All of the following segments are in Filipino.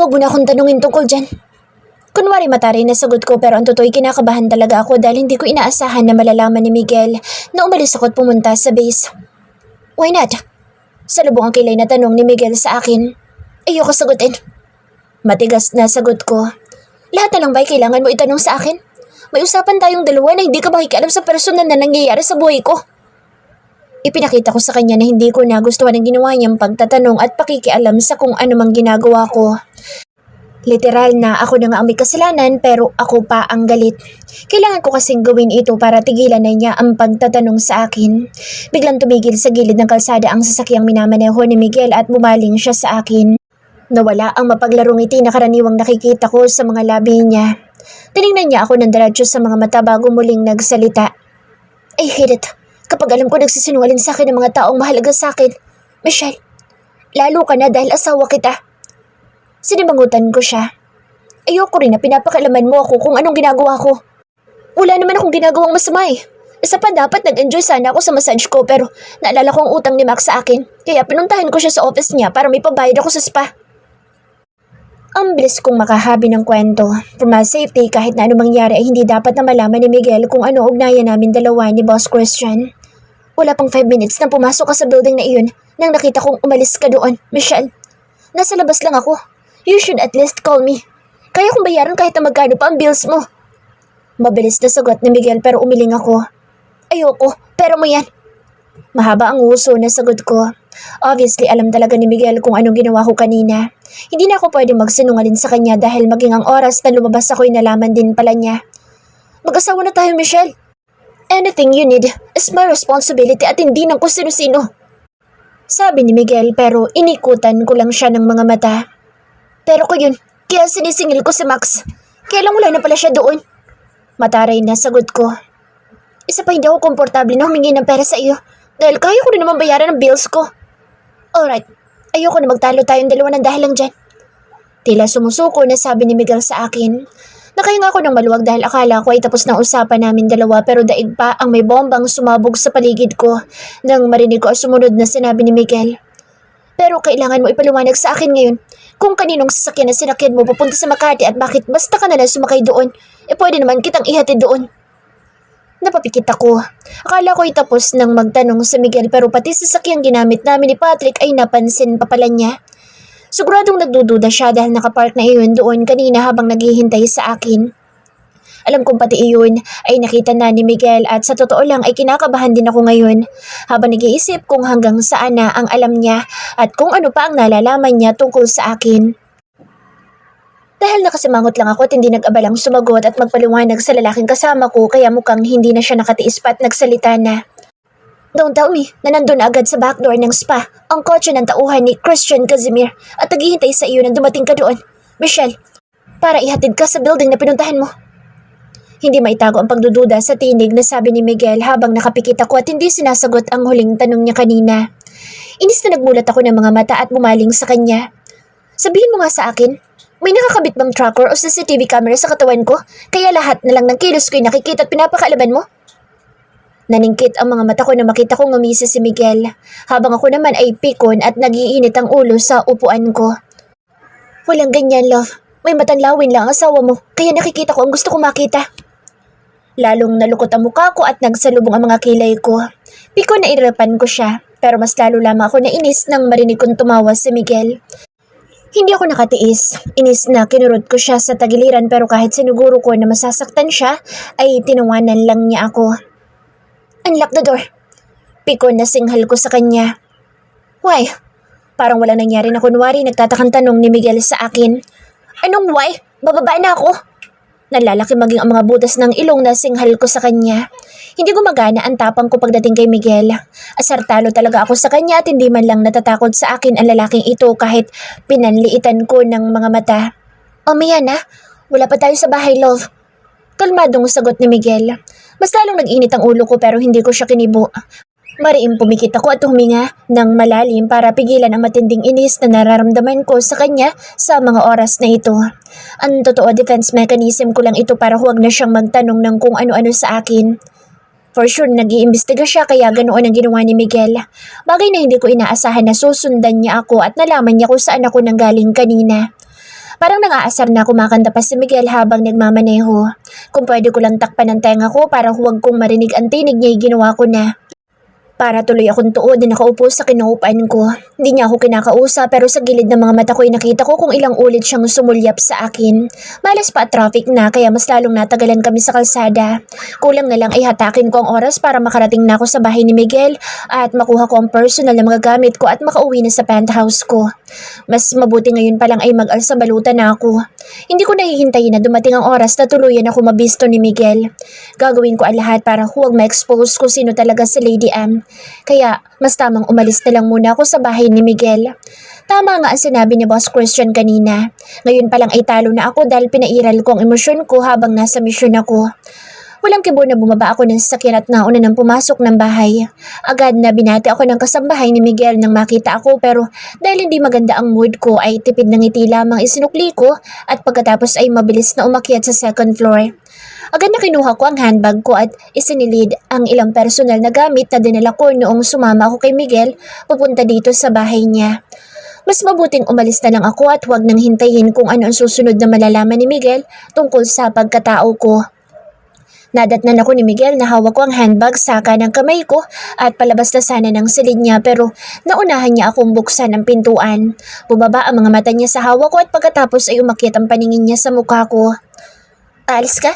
Huwag mo na akong tanungin tungkol dyan. Kunwari mataray na sagot ko pero ang totoo'y kinakabahan talaga ako dahil hindi ko inaasahan na malalaman ni Miguel na umalis ako at pumunta sa base. Why not? Salubong ang kilay na tanong ni Miguel sa akin. Ayoko sagutin. Matigas na sagot ko. Lahat na lang ba'y kailangan mo itanong sa akin? May usapan tayong dalawa na hindi ka makikialam sa personal na nangyayari sa buhay ko. Ipinakita ko sa kanya na hindi ko nagustuhan ang ginawa niyang pagtatanong at pakikialam sa kung ano mang ginagawa ko. Literal na ako na nga ang may kasalanan pero ako pa ang galit. Kailangan ko kasing gawin ito para tigilan na niya ang pagtatanong sa akin. Biglang tumigil sa gilid ng kalsada ang sasakyang minamaneho ni Miguel at bumaling siya sa akin. Nawala ang mapaglarong ngiti na karaniwang nakikita ko sa mga labi niya. Tiningnan niya ako ng diretso sa mga mata bago muling nagsalita. I hate it. Kapag alam ko nagsisinungaling sa akin ng mga taong mahalaga sa akin. Michelle, lalo ka na dahil asawa kita. Sinimangutan ko siya. Ayoko rin na pinapakalaman mo ako kung anong ginagawa ko. Wala naman akong ginagawang masama eh. Isa pa dapat nag-enjoy sana ako sa massage ko pero naalala ko ang utang ni Max sa akin. Kaya pinuntahan ko siya sa office niya para may pabayad ako sa spa. Ang bilis kong makahabi ng kwento. For my safety, kahit na anong mangyari ay hindi dapat na malaman ni Miguel kung ano ugnayan namin dalawa ni Boss Christian. Wala pang 5 minutes nang pumasok ka sa building na iyon nang nakita kong umalis ka doon, Michelle. Nasa labas lang ako. You should at least call me. Kaya kong bayaran kahit na magkano pa ang bills mo. Mabilis na sagot ni Miguel pero umiling ako. Ayoko, pero mo yan. Mahaba ang uso na sagot ko. Obviously, alam talaga ni Miguel kung anong ginawa ko kanina. Hindi na ako pwedeng magsinungaling sa kanya dahil maging ang oras na lumabas ako'y nalaman din pala niya. Mag-asawa na tayo, Michelle. Anything you need is my responsibility at hindi ng kung sino-sino. Sabi ni Miguel pero inikutan ko lang siya ng mga mata. Pero ko yun, kaya sinisingil ko si Max. Kaya lang wala na pala siya doon. Mataray na sagot ko. Isa pa hindi ako komportable na humingi ng pera sa iyo dahil kaya ko rin naman bayaran ng bills ko. Alright, ayoko na magtalo tayong dalawa ng dahil lang dyan. Tila sumusuko na sabi ni Miguel sa akin. Nakahinga ako ng maluwag dahil akala ko ay tapos na usapan namin dalawa pero daig pa ang may bombang sumabog sa paligid ko nang marinig ko ang sumunod na sinabi ni Miguel. Pero kailangan mo ipaliwanag sa akin ngayon kung kaninong sasakyan na sinakyan mo papunta sa Makati at bakit basta ka na lang sumakay doon. Pwede naman kitang ihatid doon. Napapikit ako. Akala ko tapos nang magtanong sa Miguel pero pati sasakyang ginamit namin ni Patrick ay napansin pa pala niya. Siguradong nagdududa siya dahil nakapark na iyon doon kanina habang naghihintay sa akin. Alam kong pati iyon ay nakita na ni Miguel at sa totoo lang ay kinakabahan din ako ngayon habang nag-iisip kung hanggang saan na ang alam niya at kung ano pa ang nalalaman niya tungkol sa akin. Dahil nakasimangot lang ako at hindi nag-abalang sumagot at magpaliwanag sa lalaking kasama ko kaya mukhang hindi na siya nakatiis pa at nagsalita na. Don't tell me na nandun na agad sa backdoor ng spa ang kotse ng tauhan ni Christian Casimir at naghihintay sa iyo nang dumating ka doon, Michelle, para ihatid ka sa building na pinuntahan mo. Hindi maitago ang pagdududa sa tinig na sabi ni Miguel habang nakapikit ako at hindi sinasagot ang huling tanong niya kanina. Inis na nagmulat ako ng mga mata at bumaling sa kanya. Sabihin mo nga sa akin, may nakakabit bang tracker o CCTV camera sa katawan ko kaya lahat na lang ng kilos ko'y nakikita at pinapakaalaban mo? Naningkit ang mga mata ko na makita kong ngumisa si Miguel habang ako naman ay pikon at nagiinit ang ulo sa upuan ko. Walang ganyan, love. May matanlawin lang ang asawa mo kaya nakikita ko ang gusto ko makita. Lalong nalukot ang mukha ko at nagsalubong ang mga kilay ko. Pikon na irapan ko siya pero mas lalo lamang ako nainis nang marinig kong tumawa si Miguel. Hindi ako nakatiis. Inis na kinurot ko siya sa tagiliran pero kahit sinuguro ko na masasaktan siya, ay tinawanan lang niya ako. Unlock the door. Pikon na singhal ko sa kanya. Why? Parang wala nangyari na kunwari nagtatakang tanong ni Miguel sa akin. Anong why? Bababa na ako. Nalalaki maging ang mga butas ng ilong na singhal ko sa kanya. Hindi gumagana ang tapang ko pagdating kay Miguel. Asartalo talaga ako sa kanya at hindi man lang natatakot sa akin ang lalaking ito kahit pinanliitan ko ng mga mata. Mamaya na, wala pa tayo sa bahay, love. Kalmadong sagot ni Miguel. Mas lalong nag-init ang ulo ko pero hindi ko siya kinibo. Mariing pumikit ako at huminga ng malalim para pigilan ang matinding inis na nararamdaman ko sa kanya sa mga oras na ito. Ang totoo defense mechanism ko lang ito para huwag na siyang magtanong ng kung ano-ano sa akin. For sure, nag-iimbestiga siya kaya ganoon ang ginawa ni Miguel. Bagay na hindi ko inaasahan na susundan niya ako at nalaman niya kung saan ako nanggaling kanina. Parang nangaasar na kumakanta pa si Miguel habang nagmamaneho. Kung pwede ko lang takpan ang tenga ko para huwag kong marinig ang tinig niya, ginawa ko na. Para tuloy akong tuod na nakaupo sa kinuupan ko. Hindi niya ako kinakausap pero sa gilid ng mga mata ko'y nakita ko kung ilang ulit siyang sumulyap sa akin. Malas pa at traffic na kaya mas lalong natagalan kami sa kalsada. Kulang na lang ay hatakin ko ang oras para makarating na ako sa bahay ni Miguel at makuha ko ang personal na mga gamit ko at makauwi na sa penthouse ko. Mas mabuti ngayon pa lang ay mag-alsa balutan na ako. Hindi ko nahihintayin na dumating ang oras na tuluyan ako mabisto ni Miguel. Gagawin ko ang lahat para huwag ma-expose kung sino talaga si Lady M. Kaya mas tamang umalis na lang muna ako sa bahay ni Miguel. Tama nga ang sinabi ni Boss Christian kanina. Ngayon pa lang ay talo na ako dahil pinairal ko ang emosyon ko habang nasa misyon ako. Walang kibo na bumaba ako ng sasakyan at nauna nang pumasok ng bahay. Agad na binati ako ng kasambahay ni Miguel nang makita ako pero dahil hindi maganda ang mood ko ay tipid ng ngiti lamang isinukli ko at pagkatapos ay mabilis na umakyat sa second floor. Agad na kinuha ko ang handbag ko at isinilid ang ilang personal na gamit na dinala ko noong sumama ako kay Miguel pupunta dito sa bahay niya. Mas mabuting umalis na lang ako at huwag nang hintayin kung ano ang susunod na malalaman ni Miguel tungkol sa pagkatao ko. Nadatnan ako ni Miguel na hawak ko ang handbag sa kanang kamay ko at palabas na sana ng silid niya pero naunahan niya akong buksan ang pintuan. Bumaba ang mga mata niya sa hawak ko at pagkatapos ay umakyat ang paningin niya sa mukha ko. Alis ka?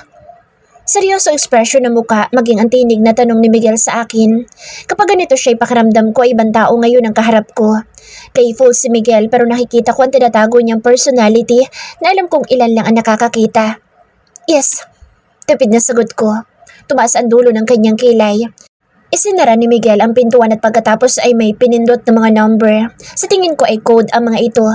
Seryoso ekspresyon ng muka maging ang tinig na tanong ni Miguel sa akin. Kapag ganito siya'y pakiramdam ko ay ibang tao ngayon ang kaharap ko. Playful si Miguel pero nakikita ko ang tinatago niyang personality na alam kong ilan lang ang nakakakita. Yes, tipid na sagot ko. Tumaas ang dulo ng kanyang kilay. Isinara ni Miguel ang pintuan at pagkatapos ay may pinindot na mga number. Sa tingin ko ay code ang mga ito.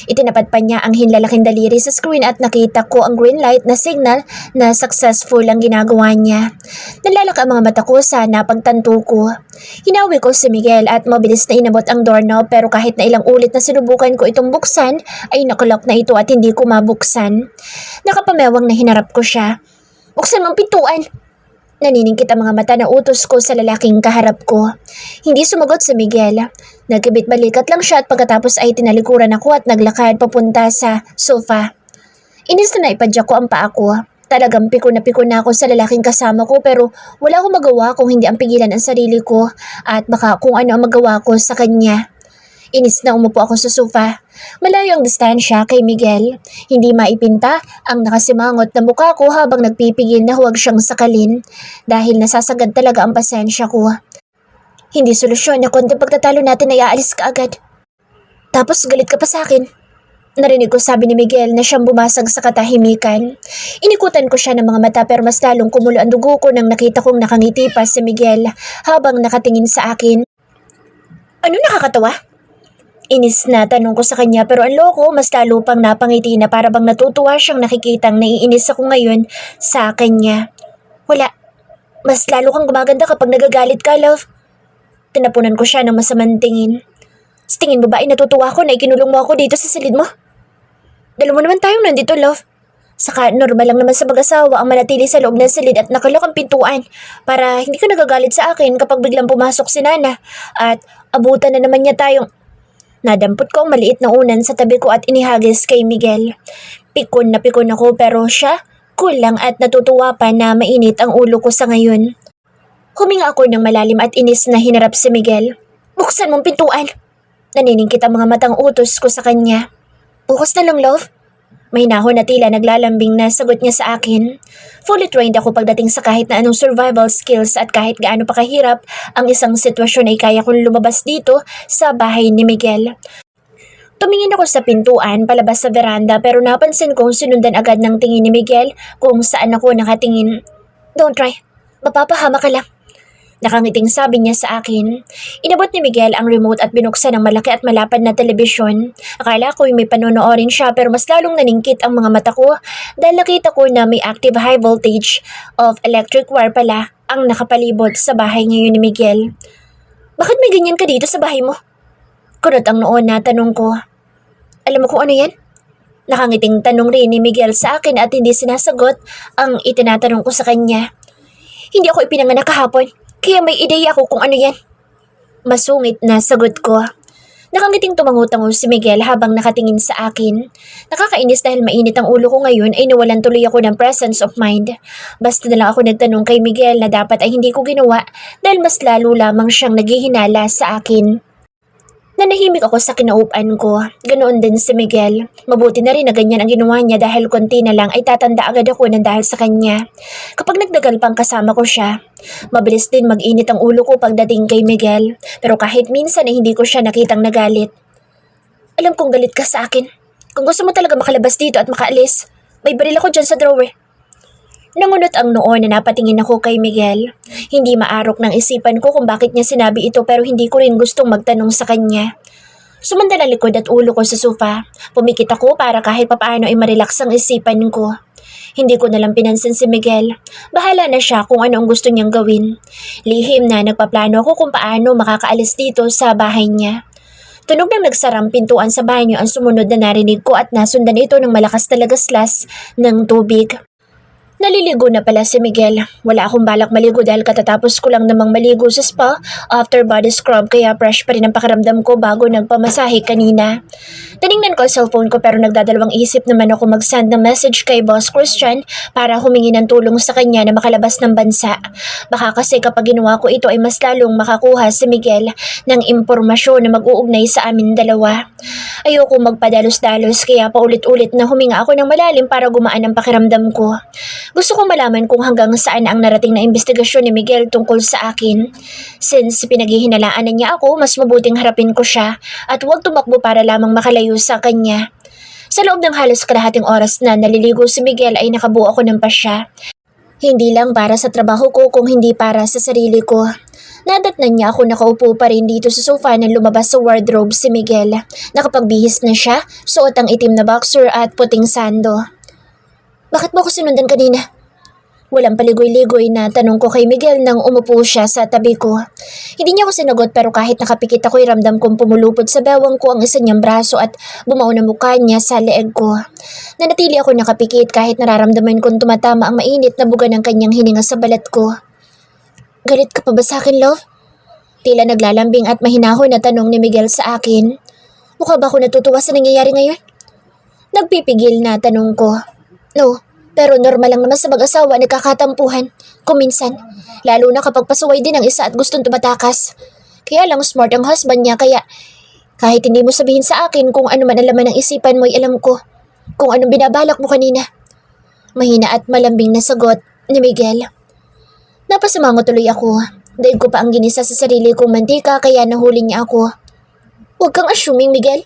Itinapat pa niya ang hinlalaking daliri sa screen at nakita ko ang green light na signal na successful ang ginagawa niya. Nalalak ang mga mata ko sa napagtanto ko. Hinawi ko si Miguel at mabilis na inabot ang doorknob pero kahit na ilang ulit na sinubukan ko itong buksan ay nakalock na ito at hindi ko mabuksan. Nakapamewang na hinarap ko siya. Buksan mong pintuan! Naniningkit ang mga mata na utos ko sa lalaking kaharap ko. Hindi sumagot si Miguel. Nagkibit balikat lang siya at pagkatapos ay tinalikuran ako at naglakad papunta sa sofa. Inis na ipadyak ko ang paa ko. Talagang piko na ako sa lalaking kasama ko pero wala akong magawa kung hindi ang pigilan ang sarili ko at baka kung ano ang magawa ko sa kanya. Inis na umupo ako sa sofa. Malayo ang distansya kay Miguel. Hindi maipinta ang nakasimangot na mukha ko habang nagpipigil na huwag siyang sakalin dahil nasasagad talaga ang pasensya ko. Hindi solusyon na konti pagtatalo natin ay aalis ka agad. Tapos galit ka pa sa akin. Narinig ko sabi ni Miguel na siyang bumasag sa katahimikan. Inikutan ko siya ng mga mata pero mas lalong kumulo ang dugo ko nang nakita kong nakangiti pa si Miguel habang nakatingin sa akin. Ano nakakatawa? Inis na tanong ko sa kanya pero ang loko mas lalo pang napangiti na para bang natutuwa siyang nakikitang naiinis ako ngayon sa kanya. Wala. Mas lalo kang gumaganda kapag nagagalit ka, love. Tinapunan ko siya ng masamang tingin. Sa tingin mo ba ay natutuwa ko na ikinulong mo ako dito sa silid mo? Dalawa naman tayong nandito, love. Saka normal lang naman sa mag-asawa ang manatili sa loob ng silid at nakalok ang pintuan para hindi ka nagagalit sa akin kapag biglang pumasok si Nana at abutan na naman niya tayong... Nadampot ko ang maliit na unan sa tabi ko at inihagis kay Miguel. Pikon na pikon ako pero siya, kulang at natutuwa pa na mainit ang ulo ko sa ngayon. Huminga ako ng malalim at inis na hinarap si Miguel. Buksan mong pintuan! Naniningkit ang mga matang utos ko sa kanya. Bukas na lang, love. May nahon na tila naglalambing na sagot niya sa akin. Fully trained ako pagdating sa kahit na anong survival skills at kahit gaano pa kahirap ang isang sitwasyon ay kaya kong lumabas dito sa bahay ni Miguel. Tumingin ako sa pintuan palabas sa veranda pero napansin kong sinundan agad ng tingin ni Miguel kung saan ako nakatingin. Don't try. Mapapahama ka lang. Nakangiting sabi niya sa akin. Inabot ni Miguel ang remote at binuksan ang malaki at malapad na telebisyon. Akala ko may panonoorin siya pero mas lalong naningkit ang mga mata ko dahil nakita ko na may active high voltage of electric wire pala ang nakapalibot sa bahay ngayon ni Miguel. Bakit may ganyan ka dito sa bahay mo? Kunot ang noon na tanong ko. Alam mo kung ano yan? Nakangiting tanong rin ni Miguel sa akin at hindi sinasagot ang itinatanong ko sa kanya. Hindi ako ipinanganak kahapon. Kaya may ideya ako kung ano yan. Masungit na sagot ko. Nakangiting tumango-tango si Miguel habang nakatingin sa akin. Nakakainis dahil mainit ang ulo ko ngayon ay nawalan tuloy ako ng presence of mind. Basta na lang ako nagtanong kay Miguel na dapat ay hindi ko ginawa dahil mas lalo lamang siyang naghihinala sa akin. Nanahimik ako sa kinaupan ko. Ganoon din si Miguel. Mabuti na rin na ganyan ang ginawa niya dahil konti na lang ay tatanda agad ako ng dahil sa kanya. Kapag nagdagal pang kasama ko siya, mabilis din mag-init ang ulo ko pagdating kay Miguel. Pero kahit minsan ay hindi ko siya nakitang nagalit. Alam kong galit ka sa akin. Kung gusto mo talaga makalabas dito at makaalis, may baril ako dyan sa drawer. Nangunot ang noo na napatingin ako kay Miguel. Hindi maarok ng isipan ko kung bakit niya sinabi ito pero hindi ko rin gustong magtanong sa kanya. Sumandal ang likod at ulo ko sa sofa. Pumikit ako para kahit papaano ay marelax ang isipan ko. Hindi ko nalang pinansin si Miguel. Bahala na siya kung ano ang gusto niyang gawin. Lihim na nagpaplano ako kung paano makakaalis dito sa bahay niya. Tunog ng nagsarang pintuan sa banyo ang sumunod na narinig ko at nasundan ito ng malakas na lagaslas ng tubig. Naliligo na pala si Miguel. Wala akong balak maligo dahil katatapos ko lang namang maligo sa spa after body scrub kaya fresh pa rin ang pakiramdam ko bago nagpamasahe kanina. Tiningnan ko ang cellphone ko pero nagdadalawang isip naman ako mag-send ng message kay Boss Christian para humingi ng tulong sa kanya na makalabas ng bansa. Baka kasi kapag ginawa ko ito ay mas lalong makakuha si Miguel ng impormasyon na mag-uugnay sa amin dalawa. Ayoko magpadalos-dalos kaya paulit-ulit na huminga ako ng malalim para gumaan ang pakiramdam ko. Gusto kong malaman kung hanggang saan ang narating na investigasyon ni Miguel tungkol sa akin. Since pinaghihinalaan na niya ako, mas mabuting harapin ko siya at huwag tumakbo para lamang makalayo sa kanya. Sa loob ng halos kalahating oras na naliligo si Miguel ay nakabuo ako ng pasya. Hindi lang para sa trabaho ko kung hindi para sa sarili ko. Nadatnan niya ako nakaupo pa rin dito sa sofa nang lumabas sa wardrobe si Miguel. Nakapagbihis na siya, suot ang itim na boxer at puting sando. Bakit mo ako sinundan kanina? Walang paligoy-ligoy na tanong ko kay Miguel nang umupo siya sa tabi ko. Hindi niya ako sinagot pero kahit nakapikit ako'y ramdam kong pumulupot sa bewang ko ang isa niyang braso at bumao na mukha niya sa leeg ko. Nanatili ako nakapikit kahit nararamdaman kong tumatama ang mainit na buga ng kanyang hininga sa balat ko. Galit ka pa ba sa akin, love? Tila naglalambing at mahinahon na tanong ni Miguel sa akin. Mukha ba ako natutuwa sa nangyayari ngayon? Nagpipigil na tanong ko. No, pero normal lang naman sa mag-asawa nagkakatampuhan. Kung minsan, lalo na kapag pasuway din ang isa at gustong tumatakas. Kaya lang smart ang husband niya kaya kahit hindi mo sabihin sa akin kung ano man ang laman ng isipan mo ay alam ko kung anong binabalak mo kanina. Mahina at malambing na sagot ni Miguel. Napasimango tuloy ako. Dahil ko pa ang ginisa sa sarili kong mantika kaya nahuli niya ako. Huwag kang assuming, Miguel.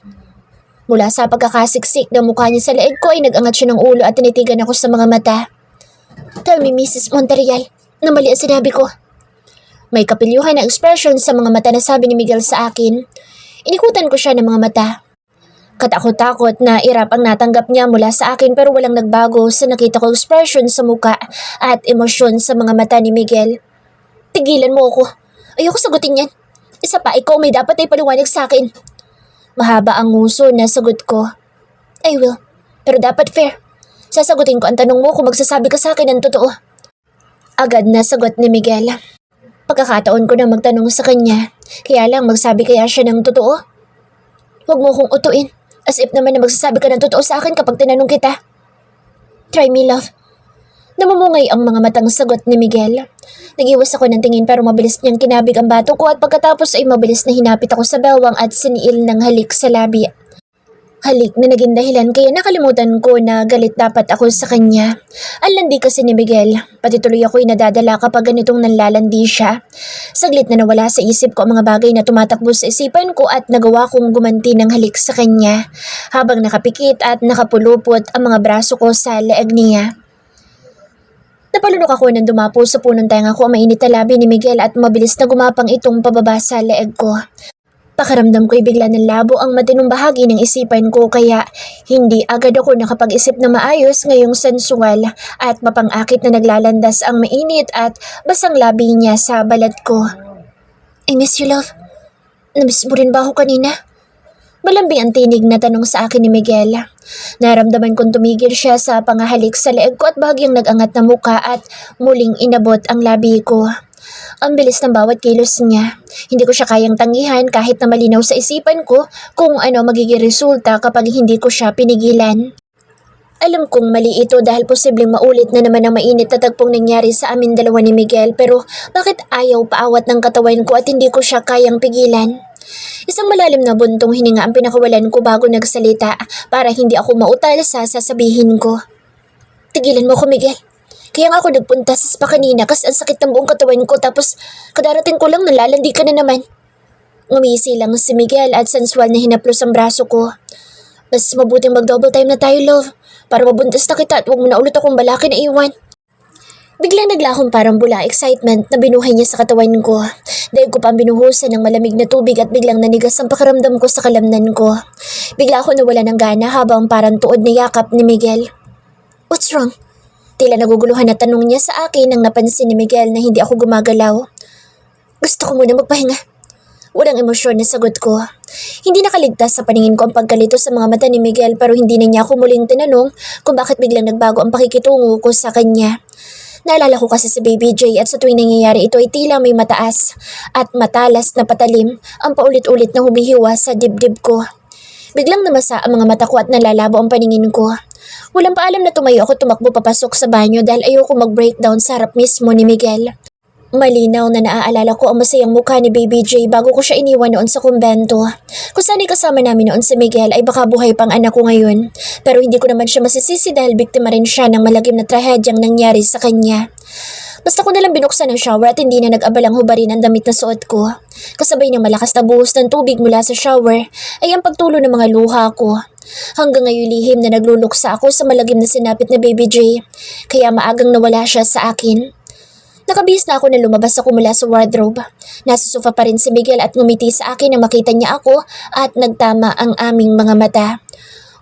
Mula sa pagkakasiksik ng mukha niya sa leeg ko ay nag-angat siya ng ulo at tinitigan ako sa mga mata. Tell me, Mrs. Monterreal, na mali ang sinabi ko. May kapilyuhan na ekspresyon sa mga mata na sabi ni Miguel sa akin. Inikutan ko siya ng mga mata. Katakot-takot na irap ang natanggap niya mula sa akin pero walang nagbago sa nakita ko ekspresyon sa muka at emosyon sa mga mata ni Miguel. Tigilan mo ako. Ayoko sagutin yan. Isa pa, ikaw may dapat ay paliwanag sa akin. Mahaba ang nguso na sagot ko. I will, pero dapat fair. Sasagutin ko ang tanong mo kung magsasabi ka sa akin ng totoo. Agad na sagot ni Miguel. Pagkakataon ko na magtanong sa kanya, kaya lang magsabi kaya siya ng totoo? Huwag mo kong utuin, as if naman na magsasabi ka ng totoo sa akin kapag tinanong kita. Try me, love. Namumungay ang mga matang sagot ni Miguel. Nag-iwas ako ng tingin pero mabilis niyang kinabig ang bato ko at pagkatapos ay mabilis na hinapit ako sa bewang at siniil ng halik sa labi. Halik na naging dahilan kaya nakalimutan ko na galit dapat ako sa kanya. Ang landi kasi ni Miguel, pati tuloy ako'y nadadala kapag ganitong nanlalandi siya. Saglit na nawala sa isip ko ang mga bagay na tumatakbo sa isipan ko at nagawa kong gumanti ng halik sa kanya habang nakapikit at nakapulupot ang mga braso ko sa leeg niya. Napalunok ako nang dumapo sa punong tenga ko ang mainit na labi ni Miguel at mabilis na gumapang itong pababa sa leeg ko. Pakiramdam ko'y bigla ng labo ang matinong bahagi ng isipan ko kaya hindi agad ako nakapag-isip na maayos ngayong sensual at mapang-akit na naglalandas ang mainit at basang labi niya sa balat ko. I miss you, love. Namiss mo rin ba ako kanina? Malambing ang tinig na tanong sa akin ni Miguel. Naramdaman kong tumigil siya sa pangahalik sa leeg ko at bahagyang nag-angat na muka at muling inabot ang labi ko. Ang bilis ng bawat kilos niya. Hindi ko siya kayang tanggihan kahit na malinaw sa isipan ko kung ano magiging resulta kapag hindi ko siya pinigilan. Alam kong mali ito dahil posibleng maulit na naman ang mainit na tagpong nangyari sa amin dalawa ni Miguel, pero bakit ayaw paawat ng katawan ko at hindi ko siya kayang pigilan? Isang malalim na buntong hininga ang pinakawalan ko bago nagsalita para hindi ako mautal sa sasabihin ko. Tigilan mo ko, Miguel. Kaya nga ako nagpunta sa spa kanina kasi ang sakit ng buong katawan ko, tapos kadarating ko lang nalalandi ka na naman. Ngumisi lang si Miguel at sensual na hinaplos ang braso ko. Mas mabuting mag-double time na tayo, love, para mabuntis na kita at huwag mo na ulit akong balaki na iwan. Biglang naglakong parang bula excitement na binuhay niya sa katawan ko. Dahil ko pa binuhusan ng malamig na tubig at biglang nanigas ang pakiramdam ko sa kalamnan ko. Bigla ako nawala ng gana habang parang tuod na yakap ni Miguel. What's wrong? Tila naguguluhan na tanong niya sa akin nang napansin ni Miguel na hindi ako gumagalaw. Gusto ko muna magpahinga. Walang emosyon na sagot ko. Hindi nakaligtas sa paningin ko ang pagkalito sa mga mata ni Miguel, pero hindi na niya ako muling tinanong kung bakit biglang nagbago ang pakikitungo ko sa kanya. Naalala ko kasi si Baby J at sa tuwing nangyayari ito ay tila may mataas at matalas na patalim ang paulit-ulit na humihiwa sa dibdib ko. Biglang namasa ang mga mata ko at nalalabo ang paningin ko. Walang paalam na tumayo ako tumakbo papasok sa banyo dahil ayoko mag-breakdown sa harap mismo ni Miguel. Malinaw na naaalala ko ang masayang mukha ni Baby J bago ko siya iniwan noon sa kumbento. Kung sana'y kasama namin noon si Miguel ay baka buhay pang anak ko ngayon. Pero hindi ko naman siya masisisi dahil biktima rin siya ng malagim na trahedyang nangyari sa kanya. Basta ko nalang binuksan ang shower at hindi na nag-abalang hubarin ang damit na suot ko. Kasabay ng malakas na buhos ng tubig mula sa shower ay ang pagtulo ng mga luha ko. Hanggang ngayon lihim na nagluluksa ako sa malagim na sinapit na Baby J, kaya maagang nawala siya sa akin. Nakabihis na ako na lumabas ako mula sa wardrobe. Nasa sofa pa rin si Miguel at ngumiti sa akin na makita niya ako at nagtama ang aming mga mata.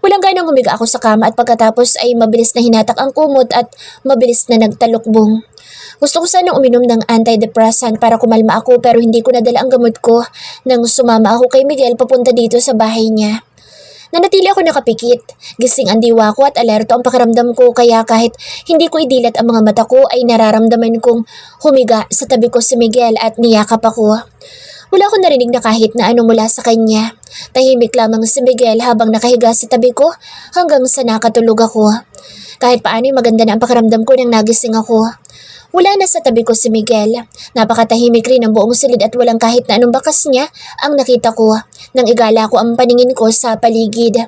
Walang ganang humiga ako sa kama at pagkatapos ay mabilis na hinatak ang kumot at mabilis na nagtalukbong. Gusto ko sanang uminom ng antidepressant para kumalma ako, pero hindi ko nadala ang gamot ko nang sumama ako kay Miguel papunta dito sa bahay niya. Nanatili ako nakapikit, gising ang diwa ko at alerto ang pakiramdam ko, kaya kahit hindi ko idilat ang mga mata ko ay nararamdaman kong humiga sa tabi ko si Miguel at niyakap ako. Wala akong narinig na kahit na ano mula sa kanya. Tahimik lamang si Miguel habang nakahiga sa tabi ko hanggang sa nakatulog ako. Kahit paano'y maganda na ang pakiramdam ko nang nagising ako. Wala na sa tabi ko si Miguel. Napakatahimik rin ang buong silid at walang kahit na anong bakas niya ang nakita ko nang igala ko ang paningin ko sa paligid.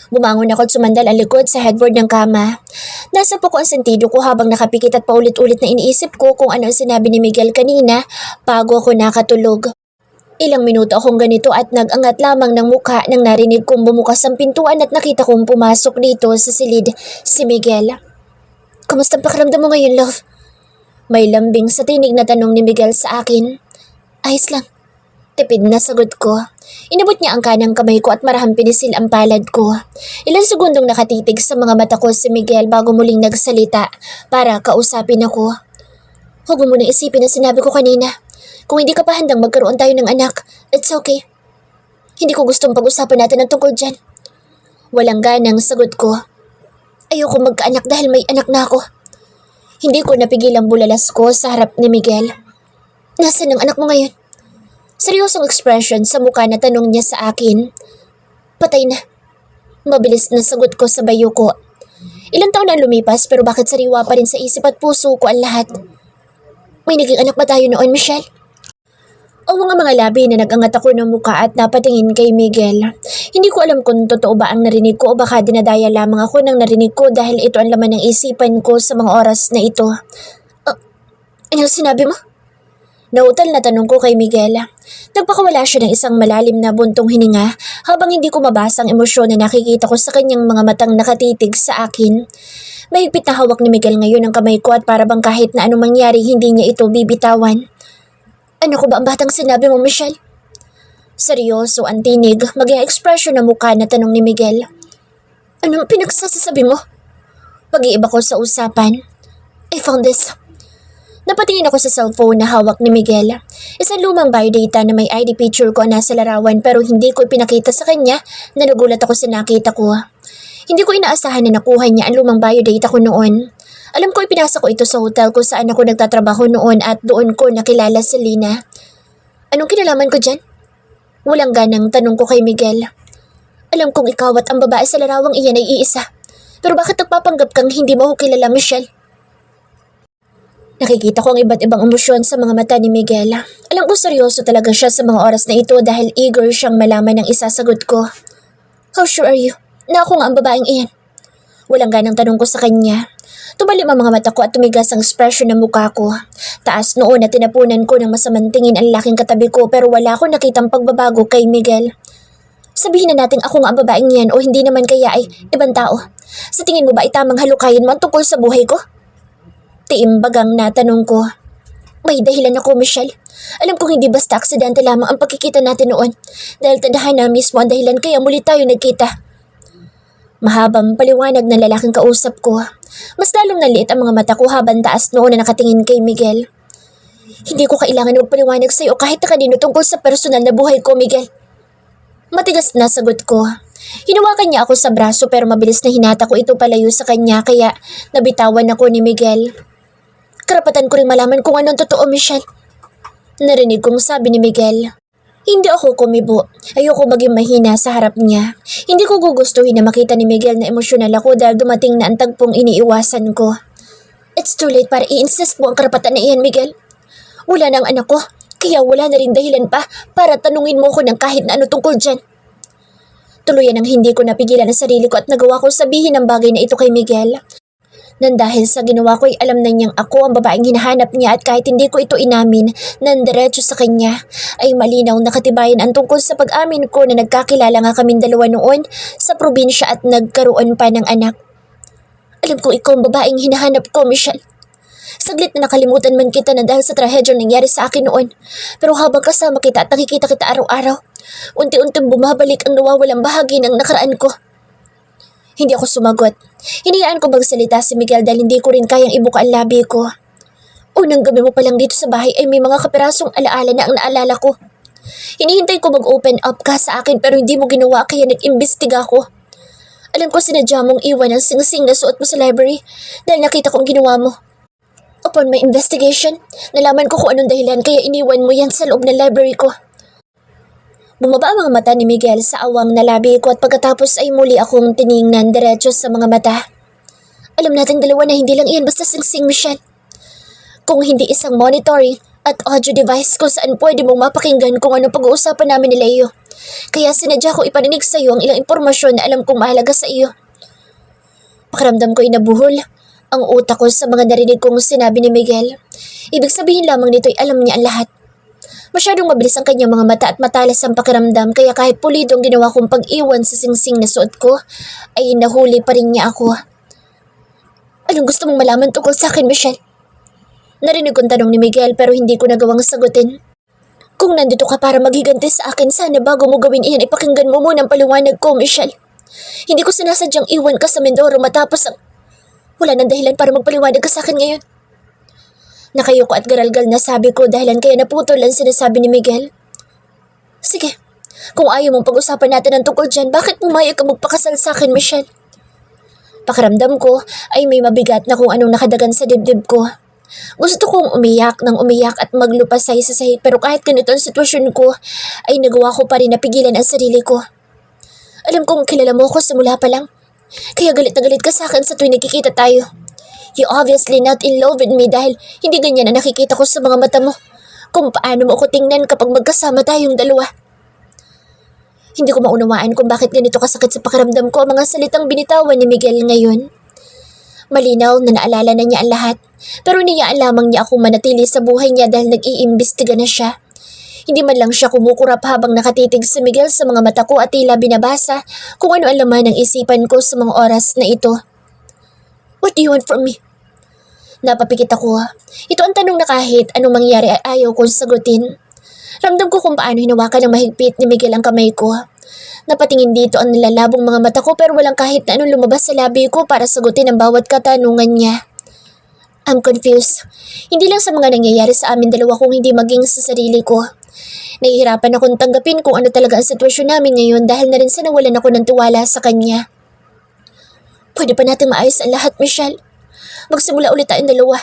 Bumangon ako at sumandal ang likod sa headboard ng kama. Nasa po ko ang sentido ko habang nakapikit at paulit-ulit na iniisip ko kung ano ang sinabi ni Miguel kanina bago ako nakatulog. Ilang minuto akong ganito at nag-angat lamang ng mukha nang narinig kong bumukas ang pintuan at nakita kong pumasok dito sa silid si Miguel. Kumusta ang pakiramdam mo ngayon, love? May lambing sa tinig na tanong ni Miguel sa akin. Ayos lang. Tipid na sagot ko. Inabot niya ang kanang kamay ko at marahang pinisil ang palad ko. Ilang segundong nakatitig sa mga mata ko si Miguel bago muling nagsalita para kausapin ako. Huwag mo munang isipin ang sinabi ko kanina. Kung hindi ka pa handang magkaroon tayo ng anak, it's okay. Hindi ko gustong pag-usapan natin ang tungkol dyan. Walang ganang sagot ko. Ayoko magkaanak dahil may anak na ako. Hindi ko napigil ang bulalas ko sa harap ni Miguel. Nasaan ang anak mo ngayon? Seryosong expression sa mukha na tanong niya sa akin. Patay na. Mabilis na sagot ko sa bayo ko. Ilang taon na lumipas pero bakit sariwa pa rin sa isip at puso ko ang lahat? May naging anak ba tayo noon, Michelle? O mga labi na nag-angat ako ng mukha at napatingin kay Miguel. Hindi ko alam kung totoo ba ang narinig ko o baka dinadaya lamang ako ng narinig ko dahil ito ang laman ng isipan ko sa mga oras na ito. Ano sinabi mo? Nautal na tanong ko kay Miguel. Nagpakawala siya ng isang malalim na buntong hininga habang hindi ko mabasa ang emosyon na nakikita ko sa kanyang mga matang nakatitig sa akin. Mahigpit na hawak ni Miguel ngayon ang kamay ko at para bang kahit na anong mangyari hindi niya ito bibitawan. Ano ko ba ang batang sinabi mo, Michelle? Seryoso ang tinig, maging ekspresyon na mukha na tanong ni Miguel. Anong pinagsasasabi mo? Pag-iiba ko sa usapan. I found this. Napatingin ako sa cellphone na hawak ni Miguel. Isang lumang biodata na may ID picture ko na nasa larawan pero hindi ko ipinakita sa kanya na nagulat ako sa nakita ko. Hindi ko inaasahan na nakuha niya ang lumang biodata ko noon. Alam ko ipinasa ko ito sa hotel kung saan ako nagtatrabaho noon at doon ko nakilala si Lina. Anong kinalaman ko dyan? Walang ganang tanong ko kay Miguel. Alam kong ikaw at ang babae sa larawang iyan ay iisa. Pero bakit nagpapanggap kang hindi mo ako kilala, Michelle? Nakikita ko ang iba't ibang emosyon sa mga mata ni Miguel. Alam ko seryoso talaga siya sa mga oras na ito dahil eager siyang malaman ang isasagot ko. How sure are you na ako nga ang babaeng iyan? Walang ganang tanong ko sa kanya. Tumalim ang mga mata ko at tumigas ang ekspresyon ng mukha ko. Taas noon na tinapunan ko ng masamang tingin ang laking katabi ko pero wala akong nakitang pagbabago kay Miguel. Sabihin na natin ako nga ang babaeng yan o hindi naman kaya ay ibang tao. Sa tingin mo ba ay tamang halukayin mo ang tungkol sa buhay ko? Tiimbagang natanong ko. May dahilan ako, Michelle. Alam kong hindi basta aksidente lamang ang pagkikita natin noon. Dahil tadhana mismo ang dahilan kaya muli tayo nagkita. Mahabang paliwanag ng lalaking kausap ko. Mas lalong naliit ang mga mata ko habang taas noon na nakatingin kay Miguel. Hindi ko kailangan magpaliwanag sa iyo kahit na kanino tungkol sa personal na buhay ko, Miguel. Matigas na sagot ko. Hinawakan niya ako sa braso pero mabilis na hinata ko ito palayo sa kanya kaya nabitawan ako ni Miguel. Karapatan ko rin malaman kung anong totoo, Michelle. Narinig kong sabi ni Miguel. Hindi ako kumibo. Ayoko maging mahina sa harap niya. Hindi ko gugustuhin na makita ni Miguel na emosyonal ako dahil dumating na ang tagpong iniiwasan ko. It's too late para i-insist mo ang karapatan na iyan, Miguel. Wala na ang anak ko, kaya wala na rin dahilan pa para tanungin mo ko ng kahit na ano tungkol dyan. Tuluyan ang hindi ko napigilan ang sarili ko at nagawa ko sabihin ang bagay na ito kay Miguel. Nang dahil sa ginawa ko ay alam na niyang ako ang babaeng hinahanap niya at kahit hindi ko ito inamin nang diretso sa kanya ay malinaw na katibayan ang tungkol sa pag-amin ko na nagkakilala nga kaming dalawa noon sa probinsya at nagkaroon pa ng anak. Alam kong ikaw ang babaeng hinahanap ko, Michelle. Saglit na nakalimutan man kita na dahil sa trahedyang nangyari sa akin noon. Pero habang kasama kita at nakikita kita araw-araw, unti-unting bumabalik ang nawawalang bahagi ng nakaraan ko. Hindi ako sumagot. Hinayaan ko magsalita si Miguel dahil hindi ko rin kayang ibuka ang labi ko. Unang gabi mo pa lang dito sa bahay ay may mga kapirasong alaala na ang naalala ko. Hinihintay ko mag-open up ka sa akin pero hindi mo ginawa kaya nag-imbestiga ko. Alam ko sinadya mong iwan ang sing-sing na suot mo sa library dahil nakita ko ang ginawa mo. Upon my investigation, nalaman ko kung anong dahilan kaya iniwan mo yan sa loob ng library ko. Bumaba ang mga mata ni Miguel sa awang na labi ko at pagkatapos ay muli akong tiningnan diretso sa mga mata. Alam natin dalawa na hindi lang iyan basta sing-sing, Michelle. Kung hindi isang monitoring at audio device kung saan pwede mong mapakinggan kung anong pag-uusapan namin ni Leo. Kaya sinadya ko ipaninig sa iyo ang ilang impormasyon na alam kong mahalaga sa iyo. Pakiramdam ko ay nabuhol ang utak ko sa mga narinig kong sinabi ni Miguel. Ibig sabihin lamang nito ay alam niya ang lahat. Masyadong mabilis ang kanyang mga mata at matalas ang pakiramdam kaya kahit pulido ang ginawa kong pag-iwan sa singsing na suot ko, ay nahuli pa rin niya ako. Anong gusto mong malaman tungkol sa akin, Michelle? Narinig kong tanong ni Miguel pero hindi ko nagawang sagutin. Kung nandito ka para maghiganti sa akin, sana bago mo gawin iyan, ipakinggan mo muna ang paliwanag ko, Michelle. Hindi ko sinasadyang iwan ka sa Mindoro matapos ang... Wala nang dahilan para magpaliwanag ka sa akin ngayon. Nakayuko at garalgal na sabi ko dahilan kaya naputol ang sinasabi ni Miguel. Sige, kung ayaw mong pag-usapan natin ang tungkol dyan, bakit pumayag ka magpakasal sa akin, Michelle? Pakiramdam ko ay may mabigat na kung anong nakadagan sa dibdib ko. Gusto kong umiyak ng umiyak at maglupasay sa sahig pero kahit ganito ang sitwasyon ko ay nagawa ko pa rin napigilan ang sarili ko. Alam kong kilala mo ako simula pa lang, kaya galit na galit ka sa akin sa tuwing nagkikita tayo. You're obviously not in love with me dahil hindi ganyan na nakikita ko sa mga mata mo. Kung paano mo ako tingnan kapag magkasama tayong dalawa. Hindi ko maunawaan kung bakit ganito kasakit sa pakiramdam ko ang mga salitang binitawan ni Miguel ngayon. Malinaw na naalala na niya ang lahat, pero niyaan lamang niya akong manatili sa buhay niya dahil nag-iimbestiga na siya. Hindi man lang siya kumukurap habang nakatitig si Miguel sa mga mata ko at tila binabasa kung ano ang laman ng isipan ko sa mga oras na ito. What do you want from me? Napapikit ako. Ito ang tanong na kahit anong mangyari ay ayaw kong sagutin. Ramdam ko kung paano hinawakan ng mahigpit ni Miguel ang kamay ko. Napatingin dito ang nilalabong mga mata ko pero walang kahit na anong lumabas sa labi ko para sagutin ang bawat katanungan niya. I'm confused. Hindi lang sa mga nangyayari sa amin dalawa kung hindi maging sa sarili ko. Nahihirapan akong tanggapin kung ano talaga ang sitwasyon namin ngayon dahil na rin sa nawalan ako ng tiwala sa kanya. Pwede pa natin maayos ang lahat, Michelle. Magsimula ulit tayong dalawa.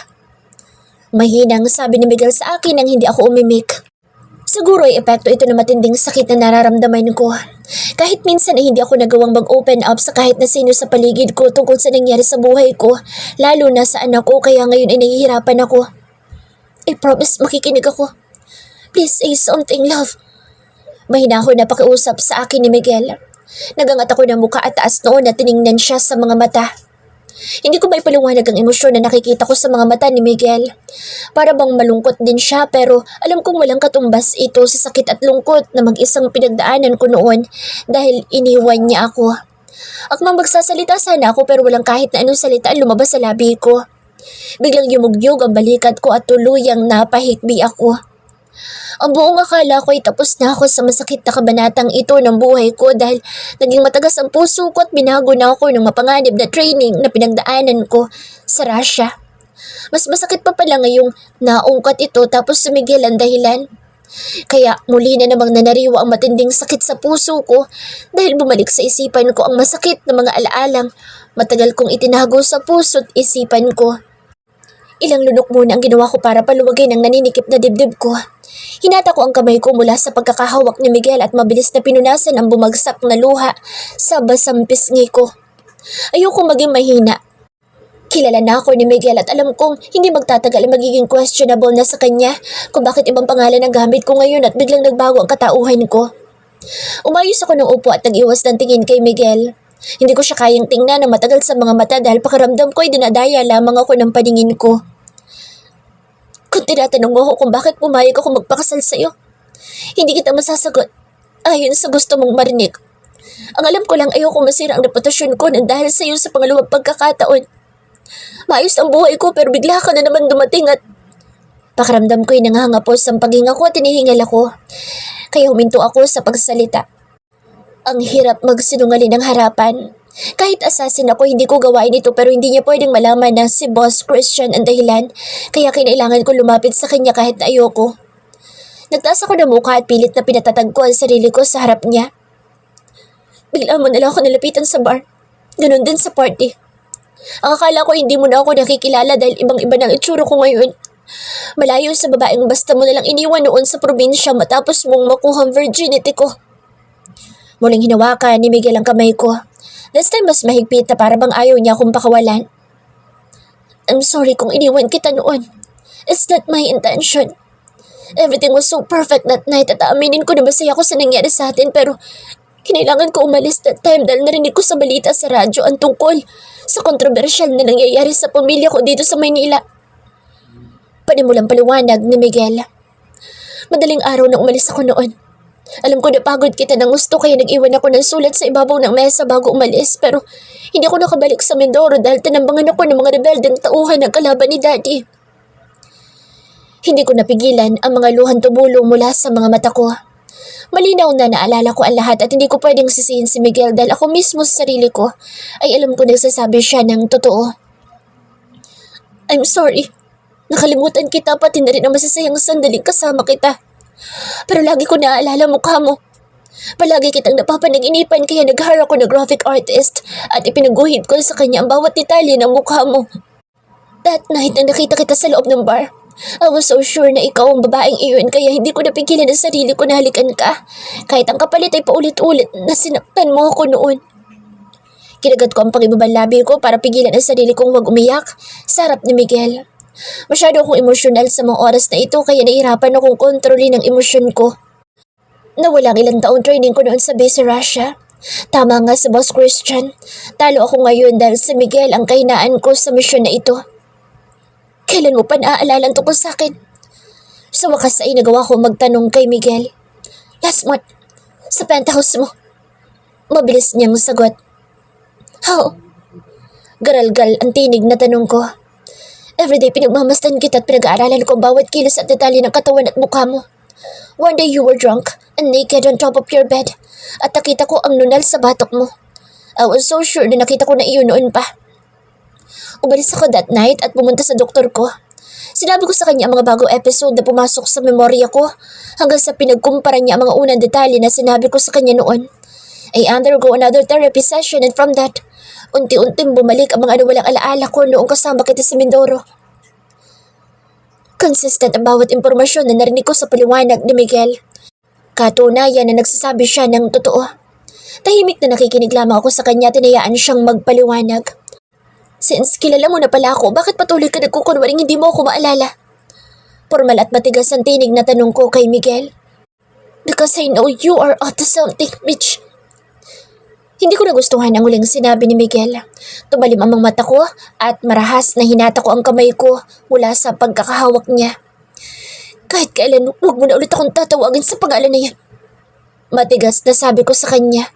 Mahinang sabi ni Miguel sa akin nang hindi ako umimik. Siguro ay epekto ito ng matinding sakit na nararamdaman ko. Kahit minsan ay hindi ako nagawang mag-open up sa kahit na sino sa paligid ko tungkol sa nangyari sa buhay ko, lalo na sa anak ko, kaya ngayon ay nahihirapan ako. I promise makikinig ako. Please say something, love. Mahina ako na pakiusap sa akin ni Miguel. Nagangat ako ng mukha at taas noon na tiningnan siya sa mga mata. Hindi ko maipaliwanag ang emosyon na nakikita ko sa mga mata ni Miguel. Para bang malungkot din siya pero alam kong walang katumbas ito sa sakit at lungkot na mag-isang pinagdaanan ko noon dahil iniwan niya ako. Akmang magsasalita sana ako pero walang kahit na anong salita ang lumabas sa labi ko. Biglang yumugyog ang balikat ko at tuluyang napahikbi ako. Ang buong akala ko ay tapos na ako sa masakit na kabanatang ito ng buhay ko dahil naging matagas ang puso ko at binago na ako ng mapanganib na training na pinagdaanan ko sa Russia. Mas masakit pa pala ngayong naungkat ito tapos si Miguel ang dahilan. Kaya muli na namang nanariwa ang matinding sakit sa puso ko dahil bumalik sa isipan ko ang masakit na mga alaalang matagal kong itinago sa puso't isipan ko. Ilang lunok muna ang ginawa ko para paluwagin ang naninikip na dibdib ko. Hinata ko ang kamay ko mula sa pagkakahawak ni Miguel at mabilis na pinunasan ang bumagsak na luha sa basang pisngi ko. Ayoko maging mahina. Kilala na ako ni Miguel at alam kong hindi magtatagal magiging questionable na sa kanya kung bakit ibang pangalan ang gamit ko ngayon at biglang nagbago ang katauhan ko. Umayos ako ng upo at nag-iwas ng tingin kay Miguel. Hindi ko siya kayang tingnan ng matagal sa mga mata dahil pakiramdam ko ay dinadaya lamang ako ng paningin ko. Kung tinatanong mo ako kung bakit pumayag ako magpakasal sa'yo, hindi kita masasagot ayon sa gusto mong marinig. Ang alam ko lang ayoko masira ang reputasyon ko nang dahil sa'yo sa pangalawang pagkakataon. Maayos ang buhay ko pero bigla ka na naman dumating at pakiramdam ko ay nangangapos ang paghinga ko at hinihingal ako. Kaya huminto ako sa pagsalita. Ang hirap magsinungaling ng harapan. Kahit assassin ako, hindi ko gawain ito pero hindi niya pwedeng malaman na si Boss Christian ang dahilan. Kaya kinailangan ko lumapit sa kanya kahit na ayoko. Nagtaas ako ng mukha at pilit na pinatatag ko ang sarili ko sa harap niya. Bigla mo na lang ako nalapitan sa bar. Ganon din sa party. Ang akala ko hindi mo na ako nakikilala dahil ibang-iba ng itsura ko ngayon. Malayo sa babaeng basta mo na lang iniwan noon sa probinsya matapos mong makuha ang virginity ko. Muling hinawakan ni Miguel ang kamay ko. This time mas mahigpit na para bang ayaw niya akong pakawalan. I'm sorry kung iniwan kita noon. It's not my intention. Everything was so perfect that night at aaminin ko na masaya ako sa nangyari sa atin pero kinailangan ko umalis that time dahil narinig ko sa balita sa radyo ang tungkol sa kontrobersyal na nangyayari sa pamilya ko dito sa Maynila. Panimulang paliwanag ni Miguel. Madaling araw na umalis ako noon. Alam ko na pagod kita ng gusto kaya nag-iwan ako ng sulat sa ibabaw ng mesa bago umalis pero hindi ako nakabalik sa Mindoro dahil tinambangan ako ng mga rebeldeng tauhan ng kalaban ni Daddy. Hindi ko napigilan ang mga luhang tumulong mula sa mga mata ko. Malinaw na naalala ko ang lahat at hindi ko pwedeng sisihin si Miguel dahil ako mismo sa sarili ko ay alam ko nagsasabi siya ng totoo. I'm sorry. Nakalimutan kita pati na rin ang masasayang sandaling kasama kita. Pero lagi ko naaalala mukha mo. Palagi kitang napapanaginipan kaya nag-hire ako ng graphic artist at ipinaguhit ko sa kanya ang bawat detalye ng mukha mo. That night na nakita kita sa loob ng bar, I was so sure na ikaw ang babaeng iyon kaya hindi ko napigilan ang sarili ko na halikan ka. Kahit ang kapalit ay paulit-ulit na sinaktan mo ako noon. Kinagat ko ang pangibabang labi ko para pigilan ang sarili kong huwag umiyak sa harap ni Miguel. Masyado akong emosyonal sa mga oras na ito kaya nahihirapan akong kontrolin ang emosyon ko. Nawala ang ilang taong training ko noon sa base sa Russia. Tama nga si Boss Christian. Talo ako ngayon dahil si Miguel ang kahinaan ko sa misyon na ito. Kailan mo pa naaalala ang tungkol sa akin? Sa wakas ay nagawa ko magtanong kay Miguel. Last month, sa penthouse mo. Mabilis niyang sagot. How? Garalgal ang tinig na tanong ko. Everyday pinagmamasdan kita at pinag-aaralan ko ang bawat kilos at detalye ng katawan at mukha mo. One day you were drunk and naked on top of your bed at nakita ko ang nunal sa batok mo. I was so sure na nakita ko na iyon noon pa. Umalis ako that night at pumunta sa doktor ko. Sinabi ko sa kanya ang mga bagong episode na pumasok sa memorya ko hanggang sa pinagkumpara niya ang mga unang detalye na sinabi ko sa kanya noon. I undergo another therapy session and from that, unti-unting bumalik ang mga nawalang alaala ko noong kasama kita sa Mindoro. Consistent ang bawat impormasyon na narinig ko sa paliwanag ni Miguel. Katunayan na nagsasabi siya ng totoo. Tahimik na nakikinig lamang ako sa kanya, tinayaan siyang magpaliwanag. Since kilala mo na pala ako, bakit patuloy ka nagkukunwaring hindi mo ako maalala? Formal at matigas ang tinig na tanong ko kay Miguel. Because I know you are up to something, Mitch. Hindi ko nagustuhan ang huling sinabi ni Miguel. Tumalim ang mga mata ko at marahas na hinata ko ang kamay ko mula sa pagkakahawak niya. Kahit kailan, huwag mo na ulit akong tatawagin sa pangalan na yan. Matigas na sabi ko sa kanya.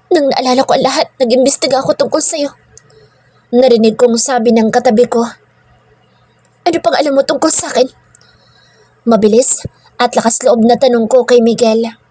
Nang naalala ko ang lahat, nag-imbestiga ako tungkol sa'yo. Narinig kong sabi ng katabi ko. Ano pang alam mo tungkol sa akin? Mabilis at lakas loob na tanong ko kay Miguel.